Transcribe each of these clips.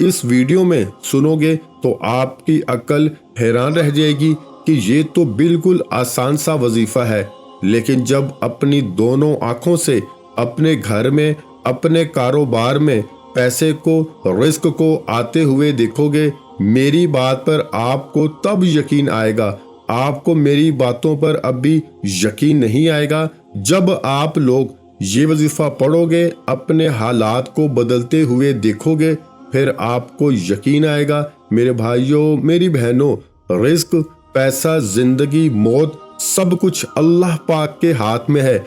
اس video میں سنو گے تو آپ کی عقل حیران رہ جائے گی کہ یہ تو بالکل آسان سا وظیفہ ہے، لیکن جب اپنی دونوں آنکھوں سے اپنے گھر میں، اپنے کاروبار میں پیسے کو، رزق کو آتے ہوئے دیکھو گے، میری بات پر آپ کو تب یقین آئے گا۔ آپ کو میری باتوں پر اب بھی یقین نہیں آئے گا۔ جب آپ لوگ یہ وظیفہ پڑھو گے، اپنے حالات کو بدلتے ہوئے دیکھو گے، پھر آپ کو یقین آئے گا۔ میرے بھائیوں، میری بہنوں، رزق، پیسہ، زندگی، موت، سب کچھ اللہ پاک کے ہاتھ میں ہے۔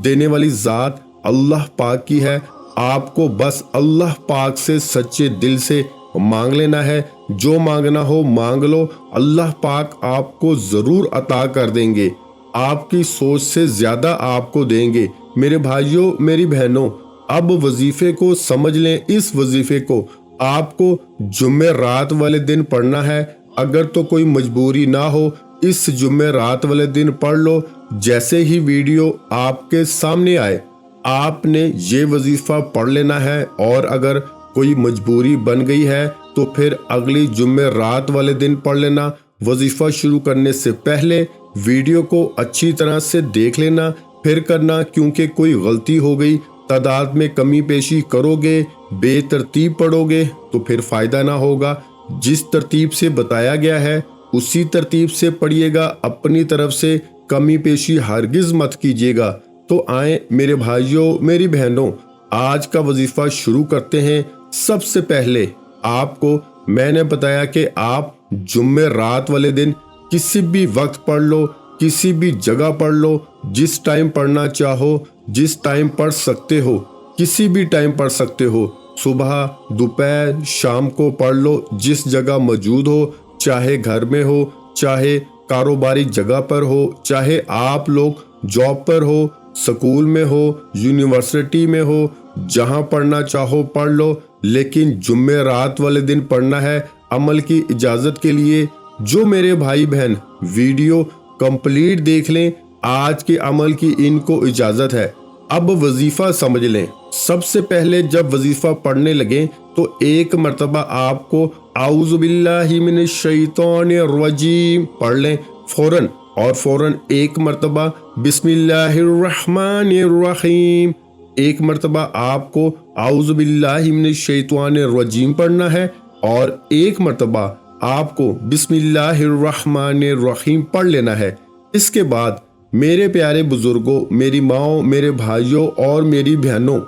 دینے والی ذات اللہ پاک کی ہے۔ آپ کو بس اللہ پاک سے سچے دل سے مانگ لینا ہے۔ جو مانگنا ہو مانگ لو، اللہ پاک آپ کو ضرور عطا کر دیں گے۔ آپ کی سوچ سے زیادہ آپ کو دیں گے۔ میرے بھائیوں، میری بہنوں، اب وظیفے کو سمجھ لیں۔ اس وظیفے کو آپ کو جمعرات والے دن پڑھنا ہے۔ اگر تو کوئی مجبوری نہ ہو، اس جمعرات والے دن پڑھ لو۔ جیسے ہی ویڈیو آپ کے سامنے آئے، آپ نے یہ وظیفہ پڑھ لینا ہے، اور اگر کوئی مجبوری بن گئی ہے تو پھر اگلی جمعرات والے دن پڑھ لینا۔ وظیفہ شروع کرنے سے پہلے ویڈیو کو اچھی طرح سے دیکھ لینا، پھر کرنا، کیونکہ کوئی غلطی ہو گئی، تعداد میں کمی بیشی کرو گے، بے ترتیب پڑھو گے تو پھر فائدہ نہ ہوگا۔ جس ترتیب سے بتایا گیا ہے اسی ترتیب سے پڑھیے گا، اپنی طرف سے کمی پیشی ہرگز مت کیجیے گا۔ تو آئیں میرے بھائیوں، میری بہنوں، آج کا وظیفہ شروع کرتے ہیں۔ سب سے پہلے آپ کو میں نے بتایا کہ آپ جمعرات والے دن کسی بھی وقت پڑھ لو، کسی بھی جگہ پڑھ لو، جس ٹائم پڑھنا چاہو، جس ٹائم پڑھ سکتے ہو، کسی بھی ٹائم پڑھ سکتے ہو، صبح، دوپہر، شام کو پڑھ لو، جس جگہ موجود ہو، چاہے گھر میں ہو، چاہے کاروباری جگہ پر ہو، چاہے آپ لوگ جاب پر ہو، سکول میں ہو، یونیورسٹی میں ہو، جہاں پڑھنا چاہو پڑھ لو، لیکن جمعرات والے دن پڑھنا ہے۔ عمل کی اجازت کے لیے جو میرے بھائی بہن ویڈیو کمپلیٹ دیکھ لیں، آج کے عمل کی ان کو اجازت ہے۔ اب وظیفہ سمجھ لیں۔ سب سے پہلے جب وظیفہ پڑھنے لگیں تو ایک مرتبہ آپ کو اعوذ باللہ من الشیطان الرجیم پڑھ لیں فوراً، اور فوراً ایک مرتبہ بسم اللہ الرحمن الرحیم، ایک مرتبہ آپ کو اعوذ باللہ من الشیطان الرجیم پڑھنا ہے، اور ایک مرتبہ آپ کو بسم اللہ الرحمن الرحیم پڑھ لینا ہے۔ اس کے بعد میرے پیارے بزرگوں، میری ماؤں، میرے بھائیوں اور میری بہنوں،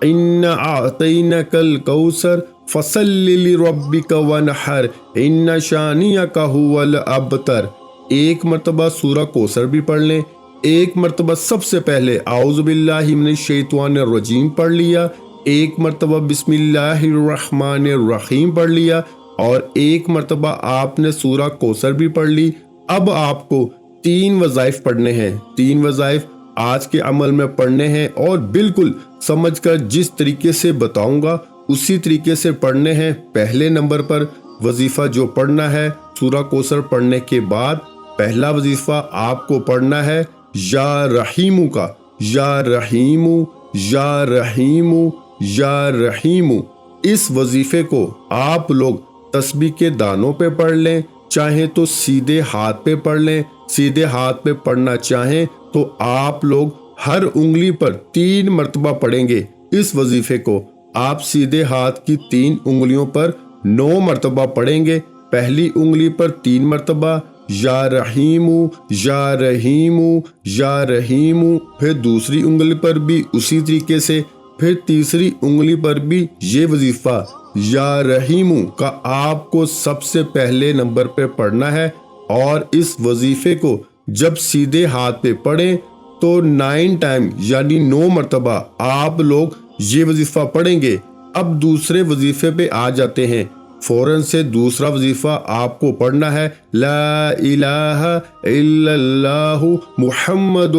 اِنَّا أَعْطَيْنَاكَ الْكَوْثَرَ فَصَلِّ لِرَبِّكَ وَانْحَرْ إِنَّ شَانِئَكَ هُوَ الْأَبْتَرُ، ایک مرتبہ سورہ کوثر بھی پڑھ لیں۔ ایک مرتبہ سب سے پہلے اعوذ باللہ من الشیطان الرجیم پڑھ لیا، ایک مرتبہ بسم اللہ الرحمن الرحیم پڑھ لیا، اور ایک مرتبہ آپ نے سورہ کوثر بھی پڑھ لی۔ اب آپ کو 3 وظائف پڑھنے ہیں۔ 3 وظائف آج کے عمل میں پڑھنے ہیں، اور بالکل سمجھ کر جس طریقے سے بتاؤں گا اسی طریقے سے پڑھنے ہیں۔ پہلے نمبر پر وظیفہ جو پڑھنا ہے، سورہ کوثر پڑھنے کے بعد پہلا وظیفہ آپ کو پڑھنا ہے یا رحیمو کا، یا رحیمو، یا رحیمو، یا رحیمو۔ اس وظیفے کو آپ لوگ تسبیح کے دانوں پہ پڑھ لیں، چاہیں تو سیدھے ہاتھ پہ پڑھ لیں۔ سیدھے ہاتھ پہ پڑھنا چاہیں تو آپ لوگ ہر انگلی پر 3 مرتبہ پڑھیں گے۔ اس وظیفے کو آپ سیدھے ہاتھ کی 3 انگلیوں پر 9 مرتبہ پڑھیں گے۔ پہلی انگلی پر 3 مرتبہ یا رحیمو، یا رحیمو، یا رحیمو، پھر دوسری انگلی پر بھی اسی طریقے سے، پھر تیسری انگلی پر بھی یہ وظیفہ یا رحیمو کا آپ کو سب سے پہلے نمبر پہ پڑھنا ہے۔ اور اس وظیفے کو جب سیدھے ہاتھ پہ پڑھیں تو 9 ٹائم یعنی 9 مرتبہ آپ لوگ یہ وظیفہ پڑھیں گے۔ اب دوسرے وظیفے پہ آ جاتے ہیں۔ فوراً سے دوسرا وظیفہ آپ کو پڑھنا ہے لا الہ الا اللہ محمد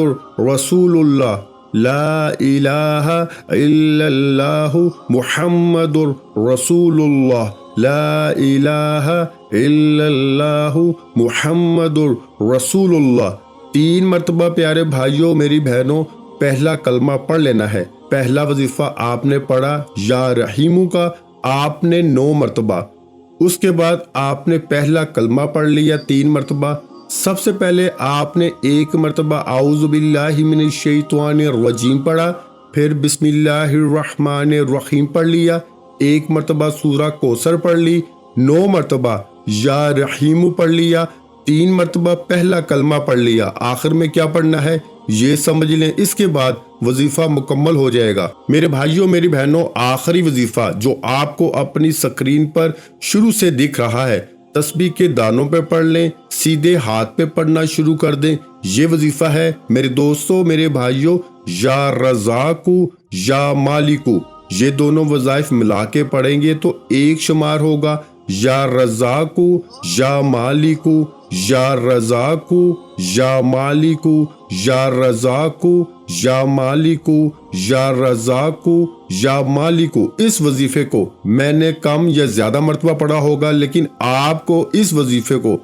رسول اللہ، لا الہ الا اللہ محمد رسول اللہ، لا الہ الا اللہ محمد رسول اللہ۔ 3 مرتبہ پیارے بھائیوں، میری بہنوں، پہلا کلمہ پڑھ لینا ہے۔ پہلا وظیفہ آپ نے پڑھا یا رحیمو کا، آپ نے 9 مرتبہ، اس کے بعد آپ نے پہلا کلمہ پڑھ لیا 3 مرتبہ، سب سے پہلے آپ نے 1 مرتبہ اعوذ باللہ من الشیطان الرجیم پڑھا، پھر بسم اللہ الرحمن الرحیم پڑھ لیا، 1 مرتبہ سورہ کوثر پڑھ لی، 9 مرتبہ یا رحیم پڑھ لیا، 3 مرتبہ پہلا کلمہ پڑھ لیا، آخر میں کیا پڑھنا ہے یہ سمجھ لیں، اس کے بعد وظیفہ مکمل ہو جائے گا۔ میرے بھائیوں میری بہنوں، آخری وظیفہ جو آپ کو اپنی سکرین پر شروع سے دکھ رہا ہے، تسبیح کے دانوں پہ پڑھ لیں، سیدھے ہاتھ پہ پڑھنا شروع کر دیں۔ یہ وظیفہ ہے میرے دوستوں میرے بھائیوں، یا رزاقو یا مالکو، یہ دونوں وظائف ملا کے پڑھیں گے تو 1 شمار ہوگا، یا رزاقو یا مالکو، یا رزاقو یا مالکو، یا رزاقو یا مالکو، یا رزاقو یا مالکو۔ اس وظیفے کو میں نے کم یا زیادہ مرتبہ پڑھا ہوگا، لیکن آپ کو اس وظیفے کو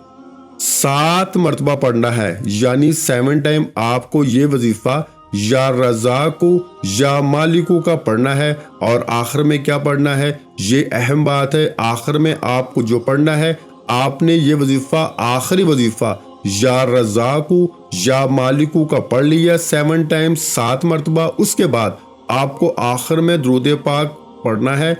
7 مرتبہ پڑھنا ہے، یعنی 7 ٹائم آپ کو یہ وظیفہ یا رزاقو یا مالکو کا پڑھنا ہے۔ اور آخر میں کیا پڑھنا ہے، یہ اہم بات ہے، آخر میں آپ کو جو پڑھنا ہے، آپ نے یہ وظیفہ آخری وظیفہ یا رزاقو یا مالکو کا پڑھ لیا 7 ٹائم 7 مرتبہ، اس کے بعد آپ کو آخر میں درود پاک پڑھنا ہے،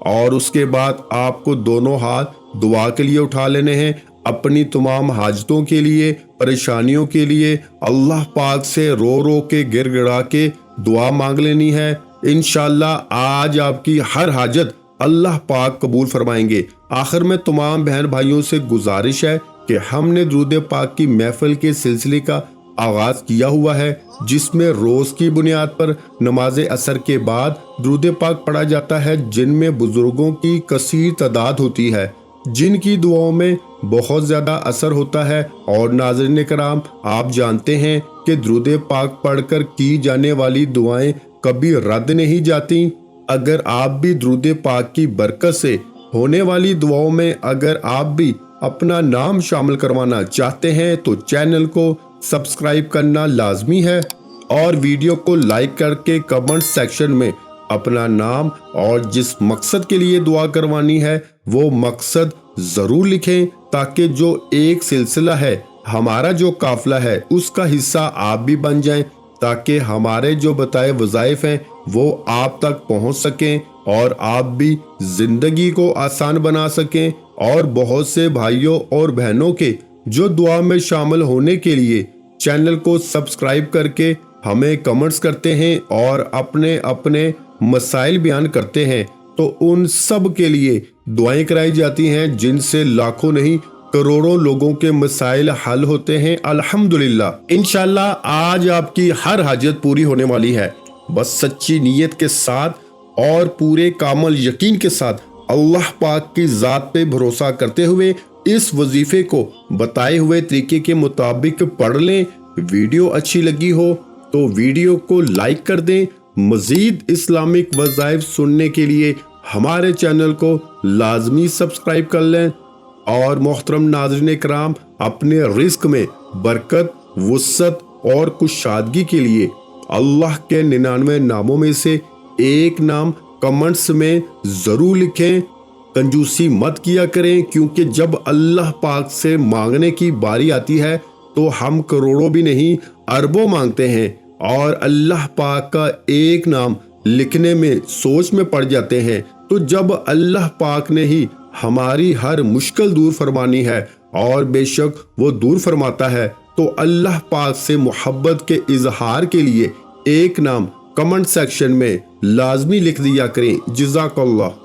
اور اس کے بعد آپ کو دونوں ہاتھ دعا کے لیے اٹھا لینے ہیں، اپنی تمام حاجتوں کے لیے، پریشانیوں کے لیے اللہ پاک سے رو رو کے گر گڑا کے دعا مانگ لینی ہے۔ انشاءاللہ آج آپ کی ہر حاجت اللہ پاک قبول فرمائیں گے۔ آخر میں تمام بہن بھائیوں سے گزارش ہے کہ ہم نے درود پاک کی محفل کے سلسلے کا آغاز کیا ہوا ہے، جس میں روز کی بنیاد پر نماز عصر کے بعد درود پاک پڑھا جاتا ہے، جن میں بزرگوں کی کثیر تعداد ہوتی ہے، جن کی دعاؤں میں بہت زیادہ اثر ہوتا ہے۔ اور ناظرین کرام، آپ جانتے ہیں کہ درود پاک پڑھ کر کی جانے والی دعائیں کبھی رد نہیں جاتی۔ اگر آپ بھی درود پاک کی برکت سے ہونے والی دعاؤں میں اگر آپ بھی اپنا نام شامل کروانا چاہتے ہیں تو چینل کو سبسکرائب کرنا لازمی ہے، اور ویڈیو کو لائک کر کے کمنٹ سیکشن میں اپنا نام اور جس مقصد کے لیے دعا کروانی ہے وہ مقصد ضرور لکھیں، تاکہ جو ایک سلسلہ ہے، ہمارا جو قافلہ ہے، اس کا حصہ آپ بھی بن جائیں، تاکہ ہمارے جو بتائے وظائف ہیں وہ آپ تک پہنچ سکیں اور آپ بھی زندگی کو آسان بنا سکیں۔ اور بہت سے بھائیوں اور بہنوں کے جو دعا میں شامل ہونے کے لیے چینل کو سبسکرائب کر کے ہمیں کمنٹس کرتے ہیں اور اپنے اپنے مسائل بیان کرتے ہیں، تو ان سب کے لیے دعائیں کرائی جاتی ہیں، جن سے لاکھوں نہیں کروڑوں لوگوں کے مسائل حل ہوتے ہیں الحمدللہ۔ انشاءاللہ آج آپ کی ہر حاجت پوری ہونے والی ہے، بس سچی نیت کے ساتھ اور پورے کامل یقین کے ساتھ اللہ پاک کی ذات پہ بھروسہ کرتے ہوئے اس وظیفے کو بتائے ہوئے طریقے کے مطابق پڑھ لیں۔ ویڈیو اچھی لگی ہو تو ویڈیو کو لائک کر دیں۔ مزید اسلامک وظائف سننے کے لیے ہمارے چینل کو لازمی سبسکرائب کر لیں۔ اور محترم ناظرین کرام، اپنے رزق میں برکت، وسعت اور کشادگی کے لیے اللہ کے 99 ناموں میں سے ایک نام کمنٹس میں ضرور لکھیں۔ کنجوسی مت کیا کریں، کیونکہ جب اللہ پاک سے مانگنے کی باری آتی ہے تو ہم کروڑوں بھی نہیں اربوں مانگتے ہیں، اور اللہ پاک کا ایک نام لکھنے میں سوچ میں پڑ جاتے ہیں۔ تو جب اللہ پاک نے ہی ہماری ہر مشکل دور فرمانی ہے، اور بے شک وہ دور فرماتا ہے، تو اللہ پاک سے محبت کے اظہار کے لیے ایک نام کمنٹ سیکشن میں لازمی لکھ دیا کریں۔ جزاک اللہ۔